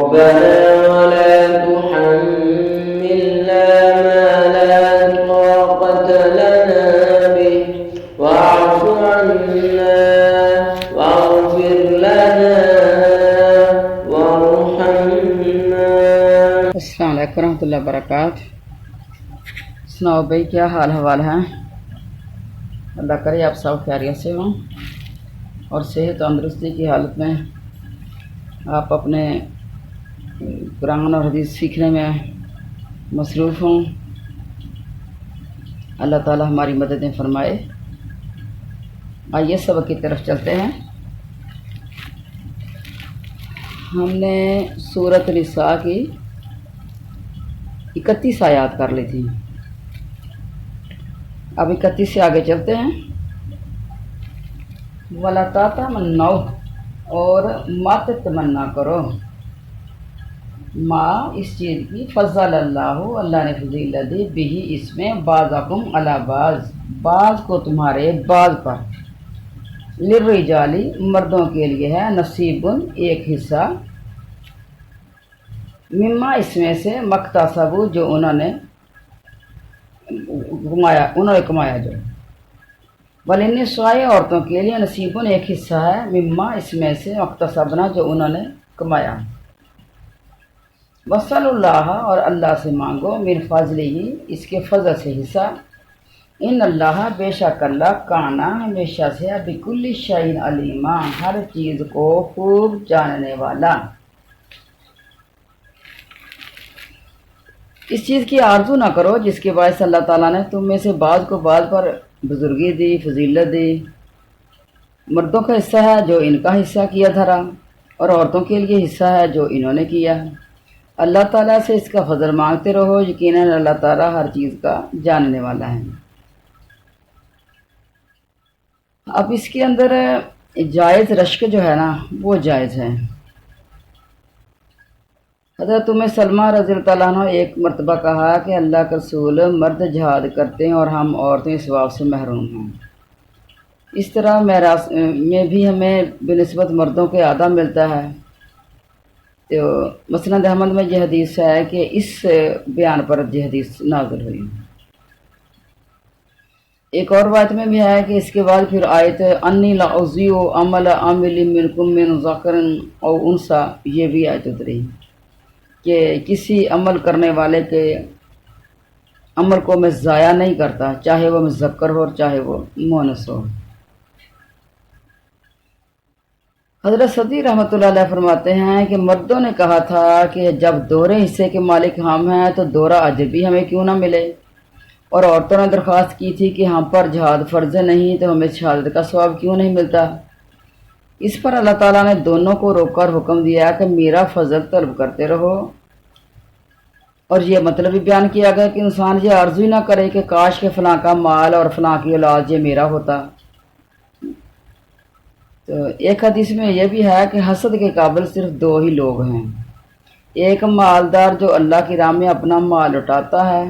ربنا ولا تحملنا ما لا طاقة لنا به واعف عنا واغفر لنا وارحمنا۔ السلام علیکم ورحمۃ اللہ وبرکاتہ۔ سناؤ بھائی، کیا حال حوال ہے؟ اللہ کرے آپ سب خیریت سے ہوں اور صحت تندرستی کی حالت میں آپ اپنے قرآن اور حدیث سیکھنے میں مصروف ہوں۔ اللہ تعالی ہماری مددیں فرمائے۔ آئیے سبق کی طرف چلتے ہیں۔ ہم نے سورۃ النساء کی 31 آیات کر لی تھی، اب 31 سے آگے چلتے ہیں۔ وَلَا تَتَمَنَّوْا، اور مت تمنا کرو، ما اس چیز کی فضل اللہ نے فضیلت دی، بھی اس میں بعضکم علی بعض کو تمہارے بعض پر، للرجالی مردوں کے لیے ہے، نصیب ایک حصہ، مما اس میں سے، مکتسبو جو انہوں نے کمایا جو، وللنساء عورتوں کے لیے نصیب ایک حصہ ہے، مما اس میں سے، مکتسبنا جو انہوں نے کمایا۔ وصل اللہ، اور اللہ سے مانگو، من فضلہ اس کے فضل سے حصہ، ان اللہ بے شک اللہ کانا ہمیشہ سے بکل شیء علیما ہر چیز کو خوب جاننے والا۔ اس چیز کی آرزو نہ کرو جس کے باعث اللہ تعالیٰ نے تم میں سے بعض کو بعض پر بزرگی دی، فضیلت دی۔ مردوں کا حصہ ہے جو ان کا حصہ کیا دھرا، اور عورتوں کے لیے حصہ ہے جو انہوں نے کیا۔ اللہ تعالیٰ سے اس کا فضل مانگتے رہو، یقیناً اللہ تعالیٰ ہر چیز کا جاننے والا ہے۔ اب اس کے اندر جائز رشک جو ہے نا وہ جائز ہے۔ حضرت سلمہ رضی اللہ تعالیٰ عنہ ایک مرتبہ کہا کہ اللہ کے رسول، مرد جہاد کرتے ہیں اور ہم عورتیں اس ثواب سے محروم ہیں۔ اس طرح معراج میں بھی ہمیں بنسبت مردوں کے آدھا ملتا ہے۔ تو مسند احمد میں یہ حدیث ہے کہ اس بیان پر یہ حدیث نازل ہوئی۔ ایک اور روایت میں بھی ہے کہ اس کے بعد پھر آیت انی لا اضیع عمل عامل منکم من ذکر او انثی، یہ بھی آیت اتری کہ کسی عمل کرنے والے کے عمل کو میں ضائع نہیں کرتا، چاہے وہ مذکر ہو اور چاہے وہ مؤنث ہو۔ حضرت صدی رحمۃ اللہ علیہ فرماتے ہیں کہ مردوں نے کہا تھا کہ جب دوہرے حصے کے مالک ہم ہیں تو دوہرا اجر بھی ہمیں کیوں نہ ملے، اور عورتوں نے درخواست کی تھی کہ ہم پر جہاد فرض نہیں تو ہمیں شہادت کا ثواب کیوں نہیں ملتا۔ اس پر اللہ تعالیٰ نے دونوں کو روک کر حکم دیا کہ میرا فضل طلب کرتے رہو، اور یہ مطلب بھی بیان کیا گیا کہ انسان یہ آرزو ہی نہ کرے کہ کاش کہ فلاں کا مال اور فلاں کی اولاد یہ میرا ہوتا۔ تو ایک حدیث میں یہ بھی ہے کہ حسد کے قابل صرف دو ہی لوگ ہیں، ایک مالدار جو اللہ کی راہ میں اپنا مال لٹاتا ہے،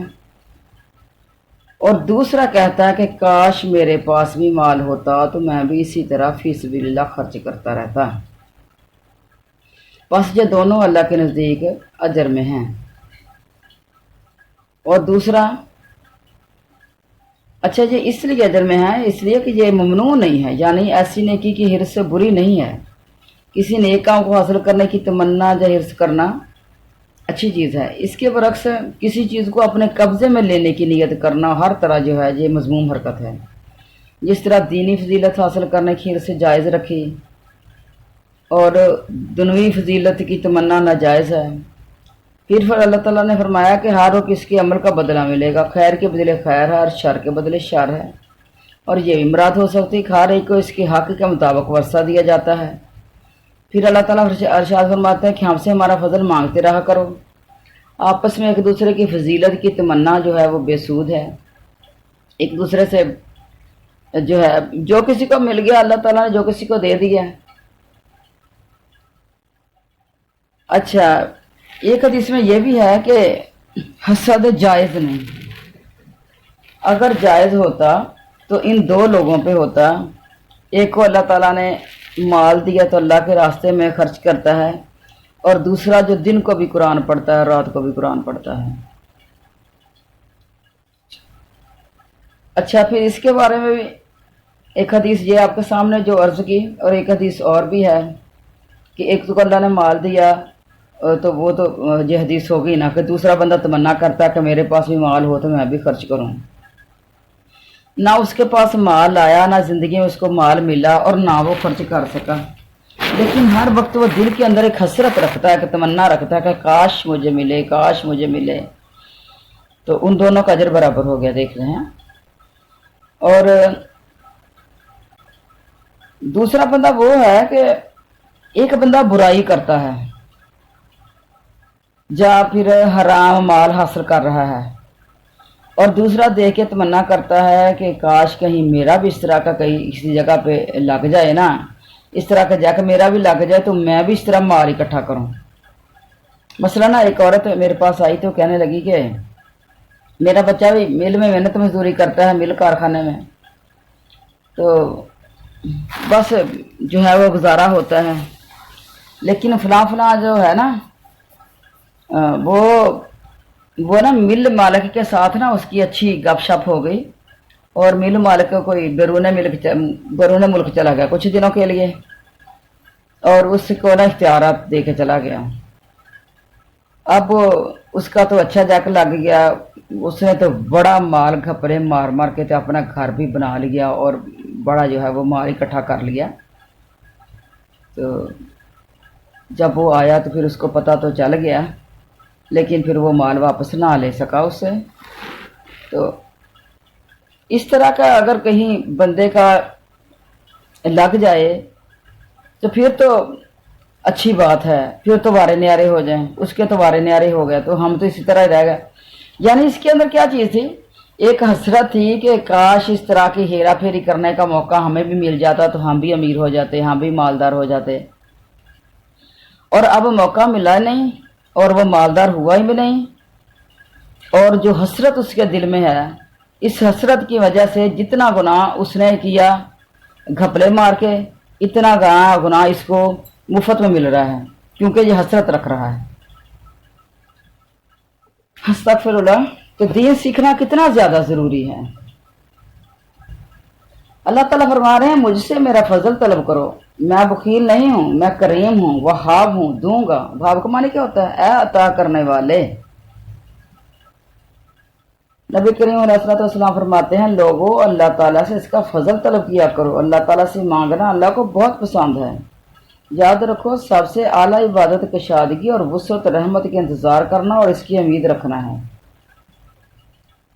اور دوسرا کہتا ہے کہ کاش میرے پاس بھی مال ہوتا تو میں بھی اسی طرح فی سبیل اللہ خرچ کرتا رہتا۔ بس یہ دونوں اللہ کے نزدیک اجر میں ہیں۔ اور دوسرا، اچھا یہ اس لیے اجر میں ہے اس لیے کہ یہ ممنوع نہیں ہے، یعنی ایسی نیکی کی حرص سے بری نہیں ہے۔ کسی نیک کام کو حاصل کرنے کی تمنا یا حرص کرنا اچھی چیز ہے، اس کے برعکس کسی چیز کو اپنے قبضے میں لینے کی نیت کرنا ہر طرح جو ہے یہ مذموم حرکت ہے۔ جس طرح دینی فضیلت حاصل کرنے کی حرص جائز رکھی اور دنوی فضیلت کی تمنا ناجائز ہے۔ پھر اللہ تعالیٰ نے فرمایا کہ ہر روز اس کے عمل کا بدلہ ملے گا، خیر کے بدلے خیر ہے اور شر کے بدلے شر ہے، اور یہ بھی مراد ہو سکتی کہ ہر ایک کو اس کے حق کے مطابق ورثہ دیا جاتا ہے۔ پھر اللہ تعالیٰ ارشاد فرماتے ہیں کہ ہم سے ہمارا فضل مانگتے رہا کرو۔ آپس میں ایک دوسرے کی فضیلت کی تمنا جو ہے وہ بے سود ہے۔ ایک دوسرے سے جو ہے جو کسی کو مل گیا اللہ تعالیٰ نے جو کسی کو دے دیا۔ اچھا، ایک حدیث میں یہ بھی ہے کہ حسد جائز نہیں، اگر جائز ہوتا تو ان دو لوگوں پہ ہوتا، ایک کو اللہ تعالیٰ نے مال دیا تو اللہ کے راستے میں خرچ کرتا ہے، اور دوسرا جو دن کو بھی قرآن پڑھتا ہے رات کو بھی قرآن پڑھتا ہے۔ اچھا، پھر اس کے بارے میں بھی ایک حدیث یہ آپ کے سامنے جو عرض کی، اور ایک حدیث اور بھی ہے کہ ایک تو اللہ نے مال دیا، تو وہ تو یہ حدیث ہوگی نا کہ دوسرا بندہ تمنا کرتا ہے کہ میرے پاس بھی مال ہو تو میں بھی خرچ کروں۔ نہ اس کے پاس مال آیا، نہ زندگی میں اس کو مال ملا، اور نہ وہ خرچ کر سکا، لیکن ہر وقت وہ دل کے اندر ایک حسرت رکھتا ہے کہ تمنا رکھتا ہے کہ کاش مجھے ملے، کاش مجھے ملے، تو ان دونوں کا اجر برابر ہو گیا، دیکھ رہے ہیں۔ اور دوسرا بندہ وہ ہے کہ ایک بندہ برائی کرتا ہے یا پھر حرام مال حاصل کر رہا ہے، اور دوسرا دیکھ کے تمنا کرتا ہے کہ کاش کہیں میرا بھی اس طرح کا کہیں کسی جگہ پہ لگ جائے نا، اس طرح کا جا کے میرا بھی لگ جائے تو میں بھی اس طرح مال اکٹھا کروں۔ مثلا نا ایک عورت میرے پاس آئی تو کہنے لگی کہ میرا بچہ بھی مل میں محنت مزدوری کرتا ہے، مل کارخانے میں، تو بس جو ہے وہ گزارا ہوتا ہے، لیکن فلاں فلاں جو ہے نا وہ نا مل مالک کے ساتھ نا اس کی اچھی گپ شپ ہو گئی، اور مل مالک کوئی بیرون ملک چلا گیا کچھ دنوں کے لیے، اور اس کو نا اختیارات دے کے چلا گیا۔ اب اس کا تو اچھا جیک لگ گیا، اس نے تو بڑا مال گھپڑے مار مار کے تو اپنا گھر بھی بنا لیا اور بڑا جو ہے وہ مال اکٹھا کر لیا۔ تو جب وہ آیا تو پھر اس کو پتہ تو چل گیا، لیکن پھر وہ مال واپس نہ لے سکا اس سے۔ تو اس طرح کا اگر کہیں بندے کا لگ جائے تو پھر تو اچھی بات ہے، پھر تو وارے نیارے ہو جائیں، اس کے تو وارے نیارے ہو گئے تو ہم تو اسی طرح ہی رہ گئے۔ یعنی اس کے اندر کیا چیز تھی؟ ایک حسرت تھی کہ کاش اس طرح کی ہیرا پھیری کرنے کا موقع ہمیں بھی مل جاتا تو ہم بھی امیر ہو جاتے، ہم بھی مالدار ہو جاتے، اور اب موقع ملا نہیں اور وہ مالدار ہوا ہی بھی نہیں، اور جو حسرت اس کے دل میں ہے، اس حسرت کی وجہ سے جتنا گناہ اس نے کیا گھپلے مار کے، اتنا گناہ اس کو مفت میں مل رہا ہے کیونکہ یہ حسرت رکھ رہا ہے۔ استغفر اللہ۔ تو دین سیکھنا کتنا زیادہ ضروری ہے۔ اللہ تعالیٰ فرما رہے ہیں مجھ سے میرا فضل طلب کرو، میں بخیل نہیں ہوں، میں کریم ہوں، وہاب ہوں، دوں گا۔ وہاب کا معنی کیا ہوتا ہے؟ اے عطا کرنے والے۔ نبی کریم علیہ الصلوۃ والسلام فرماتے ہیں لوگوں اللہ تعالیٰ سے اس کا فضل طلب کیا کرو، اللہ تعالیٰ سے مانگنا اللہ کو بہت پسند ہے۔ یاد رکھو سب سے اعلیٰ عبادت کشادگی اور وسعت رحمت کے انتظار کرنا اور اس کی امید رکھنا ہے۔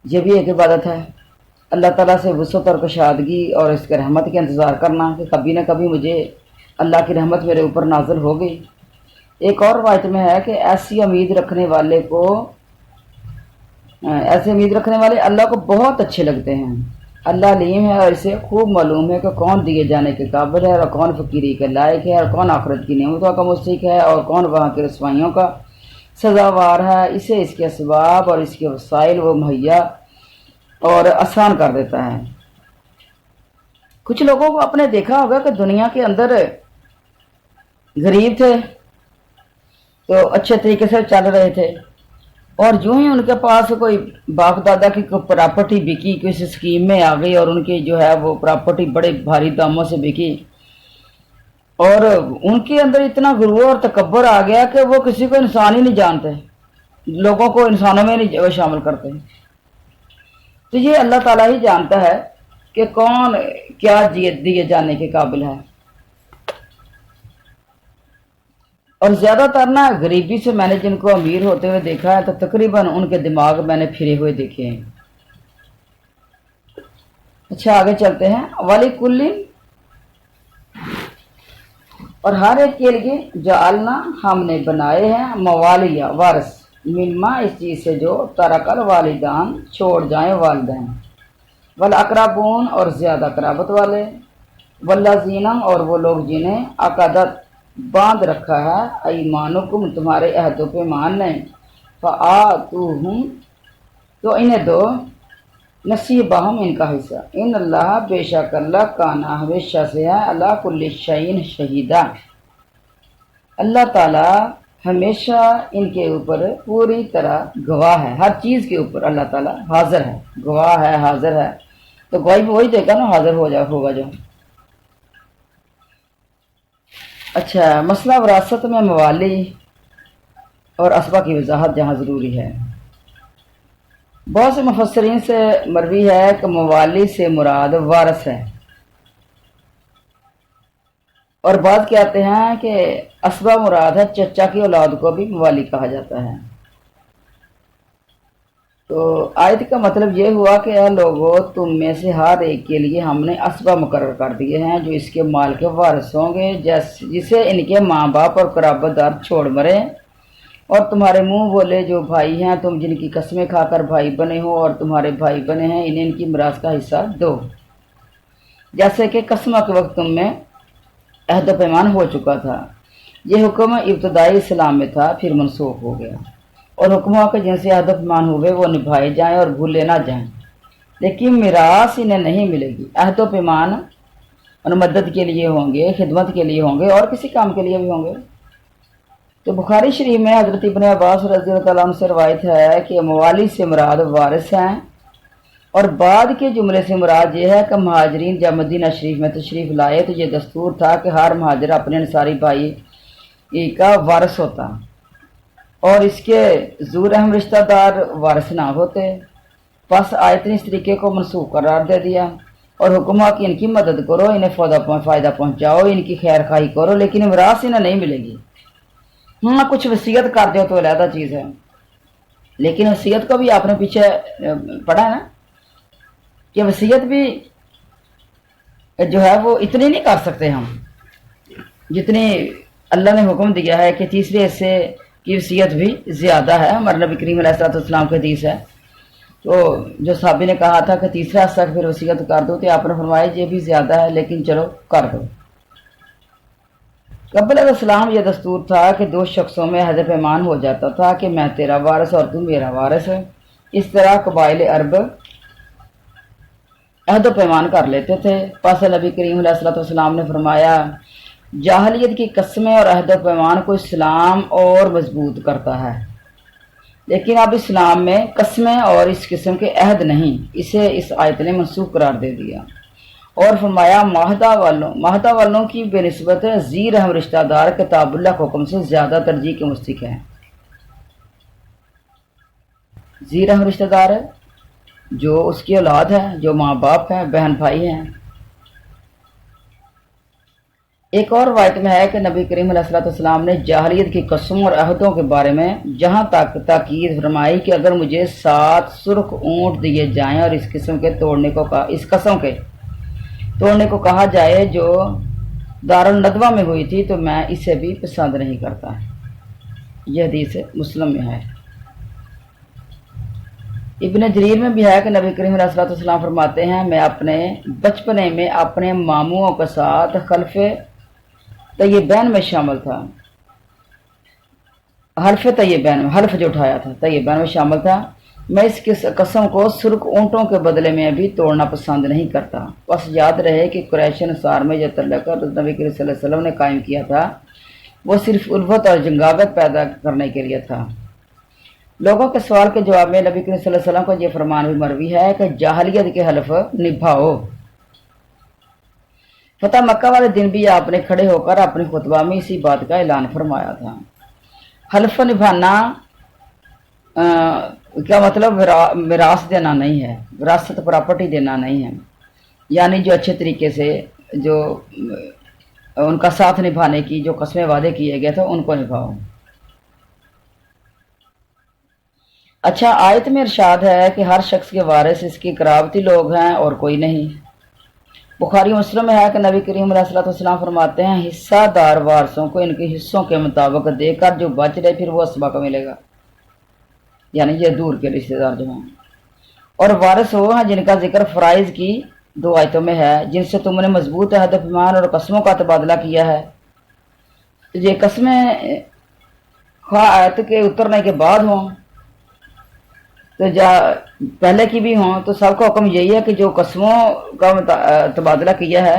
یہ بھی ایک عبادت ہے، اللہ تعالیٰ سے وسعت اور کشادگی اور اس کے رحمت کے انتظار کرنا کہ کبھی نہ کبھی مجھے اللہ کی رحمت میرے اوپر نازل ہوگی۔ ایک اور روایت میں ہے کہ ایسی امید رکھنے والے اللہ کو بہت اچھے لگتے ہیں۔ اللہ علیم ہے اور اسے خوب معلوم ہے کہ کون دیے جانے کے قابل ہے اور کون فقیری کے لائق ہے اور کون آخرت کی نعمتوں کا مستحق ہے اور کون وہاں کی رسوائیوں کا سزاوار ہے۔ اسے اس کے اسباب اور اس کے وسائل وہ مہیا اور آسان کر دیتا ہے۔ کچھ لوگوں کو آپ نے دیکھا ہوگا کہ دنیا کے اندر غریب تھے تو اچھے طریقے سے چل رہے تھے، اور جو ہی ان کے پاس کوئی باپ دادا کی کوئی پراپرٹی بکی، کسی اسکیم میں آ گئی اور ان کی جو ہے وہ پراپرٹی بڑے بھاری داموں سے بکی، اور ان کے اندر اتنا غرور اور تکبر آ گیا کہ وہ کسی کو انسان ہی نہیں جانتے، لوگوں کو انسانوں میں نہیں شامل کرتے۔ تو یہ اللہ تعالیٰ ہی جانتا ہے کہ کون کیا دیے جانے کے قابل ہے۔ اور زیادہ تر نا غریبی سے میں نے جن کو امیر ہوتے ہوئے دیکھا ہے تو تقریباً ان کے دماغ میں نے پھرے ہوئے دیکھے ہیں۔ اچھا آگے چلتے ہیں۔ والی کلی، اور ہر ایک کے لیے جعلنا ہم نے بنائے ہیں موالیہ وارث، مما اس چیز سے جو ترکل والدان چھوڑ جائیں والدین، والاقربون اور زیادہ قرابت والے، والذین اور وہ لوگ جنہیں عقدت باندھ رکھا ہے ایمانکم تمہارے عہدوں پہ مان لیں، فآتوہم تو انہیں دو نصیبہم ان کا حصہ، ان اللہ بے شک اللہ کانا ہمیشہ سے ہے اللہ کل شیء شہیدہ، اللہ تعالیٰ ہمیشہ ان کے اوپر پوری طرح گواہ ہے، ہر چیز کے اوپر اللہ تعالیٰ حاضر ہے، گواہ ہے، حاضر ہے، تو گواہی وہی دے گا نا، حاضر ہوگا جو۔ اچھا، مسئلہ وراثت میں موالی اور اسبا کی وضاحت جہاں ضروری ہے۔ بہت سے مفسرین سے مروی ہے کہ موالی سے مراد وارث ہے، اور بعض کہتے ہیں کہ اسبا مراد ہے، چچا کی اولاد کو بھی موالی کہا جاتا ہے۔ تو آیت کا مطلب یہ ہوا کہ اے لوگو، تم میں سے ہر ایک کے لیے ہم نے اسبا مقرر کر دیے ہیں جو اس کے مال کے وارث ہوں گے، جسے ان کے ماں باپ اور قرابت دار چھوڑ مرے، اور تمہارے منہ بولے جو بھائی ہیں، تم جن کی قسمیں کھا کر بھائی بنے ہو اور تمہارے بھائی بنے ہیں، انہیں ان کی میراث کا حصہ دو، جیسے کہ قسمہ کے وقت تم میں عہد و پیمان ہو چکا تھا۔ یہ حکم ابتدائی اسلام میں تھا، پھر منسوخ ہو گیا، اور حکموں کے جن سے عہد و پیمان ہوئے وہ نبھائے جائیں اور بھولے نہ جائیں، لیکن میراث انہیں نہیں ملے گی۔ عہد و پیمان اور مدد کے لیے ہوں گے، خدمت کے لیے ہوں گے، اور کسی کام کے لیے بھی ہوں گے۔ تو بخاری شریف میں حضرت ابن عباس رضی اللہ تعالیٰ عنہ سے روایت ہے کہ موالی سے مراد وارث ہیں، اور بعد کے جملے سے مراد یہ ہے کہ مہاجرین جب مدینہ شریف میں تشریف لائے تو یہ دستور تھا کہ ہر مہاجر اپنے انصاری بھائی کا وارث ہوتا، اور اس کے ذو رحم رشتہ دار وارث نہ ہوتے، پس آیت نے اس طریقے کو منسوخ قرار دے دیا، اور حکم ہوا کہ ان کی مدد کرو، انہیں فائدہ پہنچاؤ، ان کی خیر خواہی کرو، لیکن میراث انہیں نہیں ملے گی۔ ہاں، کچھ وصیت کر دو تو علیحدہ چیز ہے، لیکن وصیت کو بھی آپ نے پیچھے پڑھا ہے نا کہ وصیت بھی جو ہے وہ اتنی نہیں کر سکتے ہم جتنی اللہ نے حکم دیا ہے، کہ تیسرے حصے کی وصیت بھی زیادہ ہے۔ ہمارے نبی کریم علیہ الصلوۃ والسلام کی حدیث ہے، تو جو صحابی نے کہا تھا کہ تیسرا حصہ پھر وصیت کر دو، تو آپ نے فرمایا یہ بھی زیادہ ہے، لیکن چلو کر دو۔ قبل الاسلام یہ دستور تھا کہ دو شخصوں میں عہد پیمان ہو جاتا تھا کہ میں تیرا وارث اور تم میرا وارث ہے۔ اس طرح قبائل عرب عہد و پیمان کر لیتے تھے۔ پس نبی کریم علیہ الصلوۃ والسلام نے فرمایا، جاہلیت کی قسمیں اور عہد و پیمان کو اسلام اور مضبوط کرتا ہے، لیکن اب اسلام میں قسمیں اور اس قسم کے عہد نہیں، اسے اس آیت نے منسوخ قرار دے دیا، اور فرمایا معاہدہ والوں کی بے نسبت ذی رحم رشتہ دار کتاب اللہ کے حکم سے زیادہ ترجیح کے مستحق ہیں۔ ذی رحم رشتہ دار ہے جو اس کی اولاد ہے، جو ماں باپ ہیں، بہن بھائی ہیں۔ ایک اور روایت میں ہے کہ نبی کریم علیہ الصلوۃ والسلام نے جاہلیت کی قسموں اور عہدوں کے بارے میں جہاں تک تاکید فرمائی کہ اگر مجھے 7 سرخ اونٹ دیے جائیں اور اس قسم کے اس قسم کے توڑنے کو کہا جائے جو دارالندوہ میں ہوئی تھی، تو میں اسے بھی پسند نہیں کرتا۔ یہ حدیث مسلم میں ہے۔ ابن جریر میں بھی ہے کہ نبی کریم علیہ الصلوۃ والسلام فرماتے ہیں، میں اپنے بچپنے میں اپنے ماموں کے ساتھ خلف طیبین میں شامل تھا، حلف جو اٹھایا تھا طیبین میں شامل تھا، میں اس قسم کو سرخ اونٹوں کے بدلے میں بھی توڑنا پسند نہیں کرتا۔ بس یاد رہے کہ قریش انصار میں جو تعلق نبی کریم صلی اللہ علیہ وسلم نے قائم کیا تھا وہ صرف الفت اور جنگاوت پیدا کرنے کے لیے تھا۔ لوگوں کے سوال کے جواب میں نبی کریم صلی اللہ علیہ وسلم کو یہ فرمان بھی مروی ہے کہ جاہلیت کے حلف نبھاؤ۔ فتح مکہ والے دن بھی آپ نے کھڑے ہو کر اپنے خطبہ میں اسی بات کا اعلان فرمایا تھا۔ حلف نبھانا کیا مطلب میراث دینا نہیں ہے، وراثت پراپرٹی دینا نہیں ہے، یعنی جو اچھے طریقے سے جو ان کا ساتھ نبھانے کی جو قسمیں وعدے کیے گئے تھے ان کو نبھاؤ۔ اچھا، آیت میں ارشاد ہے کہ ہر شخص کے وارث اس کے قرابتی لوگ ہیں اور کوئی نہیں۔ بخاری مسلم میں ہے کہ نبی کریم علیہ الصلوۃ والسلام فرماتے ہیں، حصہ دار وارثوں کو ان کے حصوں کے مطابق دے کر جو بچ رہے پھر وہ اسبا کو ملے گا، یعنی یہ دور کے رشتے دار جو ہیں، اور وارث وہ ہیں جن کا ذکر فرائض کی 2 آیتوں میں ہے، جن سے تم نے مضبوط عہد پیمان اور قسموں کا تبادلہ کیا ہے۔ یہ قسمیں خواہ آیت کے اترنے کے بعد ہوں تو پہلے کی بھی ہوں، تو سب کا حکم یہی ہے کہ جو قسموں کا تبادلہ کیا ہے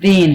3,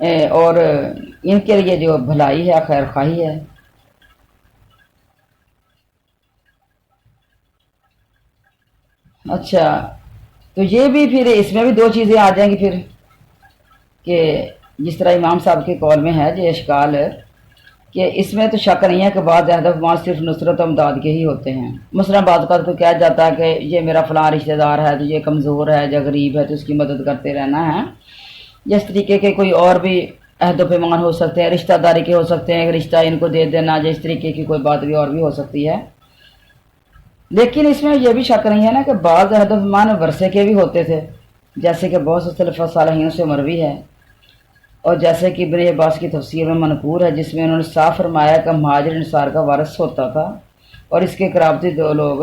اور ان کے لیے جو بھلائی ہے خیر خواہی ہے۔ اچھا، تو یہ بھی پھر اس میں بھی دو چیزیں آ جائیں گی پھر، کہ جس طرح امام صاحب کے قول میں ہے یہ اشکال ہے کہ اس میں تو شک نہیں ہے کہ بعض اہداف صرف نصرت و امداد کے ہی ہوتے ہیں۔ مثلا بعض اوقات تو کہا جاتا ہے کہ یہ میرا فلاں رشتہ دار ہے تو یہ کمزور ہے یا غریب ہے تو اس کی مدد کرتے رہنا ہے۔ جس طریقے کے کوئی اور بھی عہد و پیمان ہو سکتے ہیں، رشتہ داری کے ہو سکتے ہیں، رشتہ ان کو دے دینا، جس طریقے کی کوئی بات بھی اور بھی ہو سکتی ہے۔ لیکن اس میں یہ بھی شک نہیں ہے نا کہ بعض عہد و پیمان ورثے کے بھی ہوتے تھے، جیسے کہ بہت سے سلف صالحین سے مروی ہے، اور جیسے کہ ابن عباس کی تفسیر میں منقور ہے جس میں انہوں نے صاف فرمایا کہ مہاجر انصار کا وارث ہوتا تھا اور اس کے قرابتی دو لوگ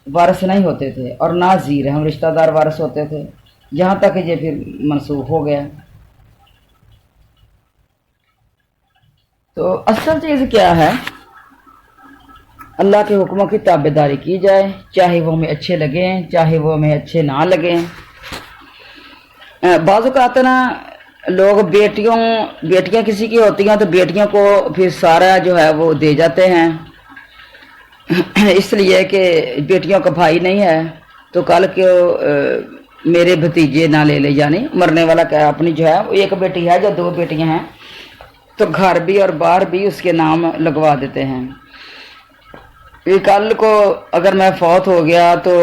وارث نہیں ہوتے تھے، اور نہ زیر ہم رشتہ دار وارث ہوتے تھے، یہاں تک کہ یہ پھر منسوخ ہو گیا۔ تو اصل چیز کیا ہے؟ اللہ کے حکموں کی تابع داری کی جائے، چاہے وہ ہمیں اچھے لگیں چاہے وہ ہمیں اچھے نہ لگیں۔ بعض اوقات نا لوگ بیٹیاں کسی کی ہوتی ہیں تو بیٹیوں کو پھر سارا جو ہے وہ دے جاتے ہیں، اس لیے کہ بیٹیوں کا بھائی نہیں ہے تو کل کے میرے بھتیجے نہ لے لے، یعنی مرنے والا کیا اپنی جو ہے ایک بیٹی ہے یا دو بیٹیاں ہیں تو گھر بھی اور باہر بھی اس کے نام لگوا دیتے ہیں۔ کل کو اگر میں فوت ہو گیا تو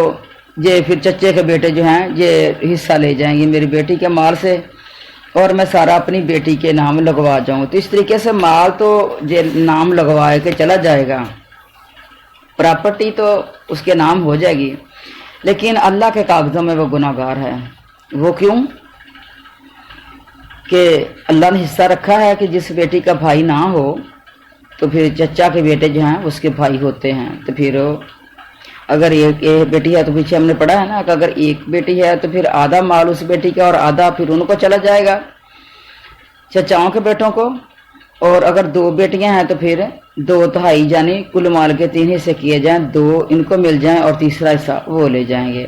یہ پھر چچے کے بیٹے جو ہیں یہ حصہ لے جائیں گے میری بیٹی کے مال سے، اور میں سارا اپنی بیٹی کے نام لگوا جاؤں، تو اس طریقے سے مال تو یہ نام لگوائے کے چلا جائے گا، پراپرٹی تو اس کے نام ہو جائے گی، لیکن اللہ کے کاغذوں میں وہ گناہ گار ہے۔ وہ کیوں؟ کہ اللہ نے حصہ رکھا ہے کہ جس بیٹی کا بھائی نہ ہو تو پھر چچا کے بیٹے جو ہیں اس کے بھائی ہوتے ہیں، تو پھر اگر ایک بیٹی ہے تو پیچھے ہم نے پڑھا ہے نا کہ اگر ایک بیٹی ہے تو پھر آدھا مال اس بیٹی کا اور آدھا پھر ان کو چلا جائے گا چچاؤں کے بیٹوں کو، اور اگر دو بیٹیاں ہیں تو پھر 2/3 یعنی کل مال کے 3 حصے کیے جائیں، 2 ان کو مل جائیں اور تیسرا حصہ وہ لے جائیں گے،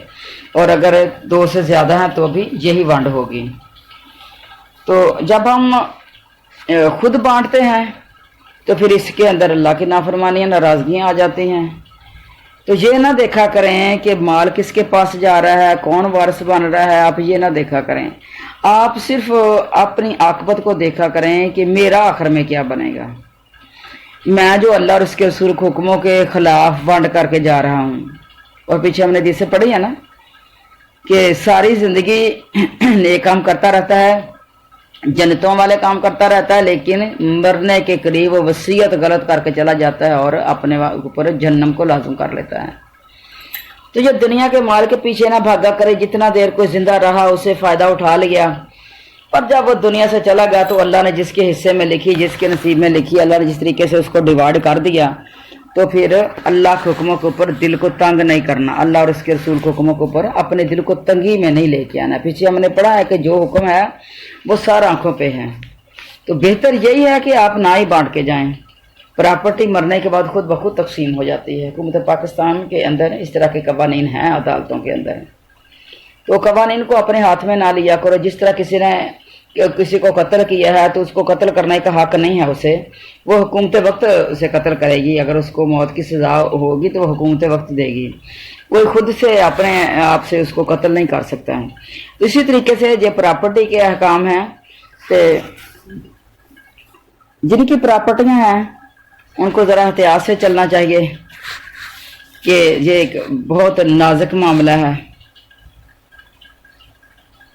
اور اگر 2 سے زیادہ ہیں تو بھی یہی ونڈ ہوگی۔ تو جب ہم خود بانٹتے ہیں تو پھر اس کے اندر اللہ کی نافرمانیاں ناراضگیاں آ جاتی ہیں۔ تو یہ نہ دیکھا کریں کہ مال کس کے پاس جا رہا ہے، کون وارث بن رہا ہے، آپ یہ نہ دیکھا کریں، آپ صرف اپنی عاقبت کو دیکھا کریں کہ میرا آخر میں کیا بنے گا، میں جو اللہ اور اس کے رسول کے حکموں کے خلاف بانٹ کر کے جا رہا ہوں۔ اور پیچھے ہم نے حدیث سے پڑھی ہے نا کہ ساری زندگی نیک کام کرتا رہتا ہے، جنتوں والے کام کرتا رہتا ہے، لیکن مرنے کے قریب وہ وصیت غلط کر کے چلا جاتا ہے اور اپنے اوپر جہنم کو لازم کر لیتا ہے۔ تو یہ دنیا کے مال کے پیچھے نہ بھاگا کرے، جتنا دیر کوئی زندہ رہا اسے فائدہ اٹھا لیا، اور جب وہ دنیا سے چلا گیا تو اللہ نے جس کے حصے میں لکھی، جس کے نصیب میں لکھی، اللہ نے جس طریقے سے اس کو ڈیوائڈ کر دیا، تو پھر اللہ کے حکموں کے اوپر دل کو تنگ نہیں کرنا، اللہ اور اس کے رسول کے حکموں کے اوپر اپنے دل کو تنگی میں نہیں لے کے آنا۔ پیچھے ہم نے پڑھا ہے کہ جو حکم ہے وہ سارا آنکھوں پہ ہے، تو بہتر یہی ہے کہ آپ نہ ہی بانٹ کے جائیں، پراپرٹی مرنے کے بعد خود بخود تقسیم ہو جاتی ہے۔ حکومت پاکستان کے اندر اس طرح کے قوانین ہیں عدالتوں کے اندر، تو قوانین کو اپنے ہاتھ میں نہ لیا کرو۔ جس طرح کسی نے کسی کو قتل کیا ہے تو اس کو قتل کرنے کا حق نہیں ہے اسے، وہ حکومت وقت اسے قتل کرے گی، اگر اس کو موت کی سزا ہوگی تو وہ حکومت وقت دے گی، کوئی خود سے اپنے آپ سے اس کو قتل نہیں کر سکتا ہے۔ اسی طریقے سے یہ پراپرٹی کے احکام ہیں کہ جن کی پراپرٹیاں ہیں ان کو ذرا احتیاط سے چلنا چاہیے کہ یہ ایک بہت نازک معاملہ ہے۔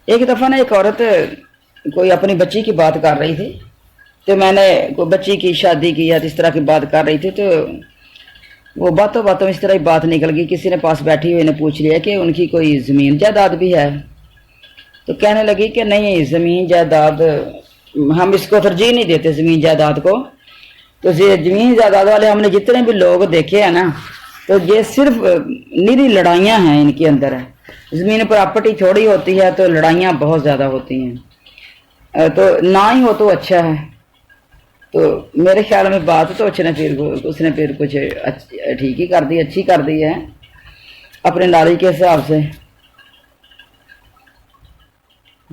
ایک دفعہ نا ایک عورت کوئی اپنی بچی کی بات کر رہی تھی، تو میں نے کوئی بچی کی شادی کی یا اس طرح کی بات کر رہی تھی، تو وہ باتوں باتوں اس طرح کی بات نکل گئی، کسی نے پاس بیٹھی ہوئی نے پوچھ لیا کہ ان کی کوئی زمین جائیداد بھی ہے، تو کہنے لگی کہ نہیں زمین جائیداد ہم اس کو ترجیح نہیں دیتے زمین جائیداد کو، تو زمین جائیداد والے ہم نے جتنے بھی لوگ دیکھے ہیں نا تو یہ صرف نیری لڑائیاں ہیں ان کے اندر، زمین پراپرٹی تھوڑی ہوتی ہے تو لڑائیاں بہت زیادہ ہوتی ہیں، تو نہ ہی ہو تو اچھا ہے۔ تو میرے خیال میں بات تو اس نے پھر کچھ ٹھیک ہی کر دی، اچھی کر دی ہے اپنے نالج کے حساب سے۔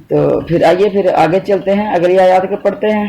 تو پھر آئیے پھر آگے چلتے ہیں، اگلی آیات کے پڑھتے ہیں۔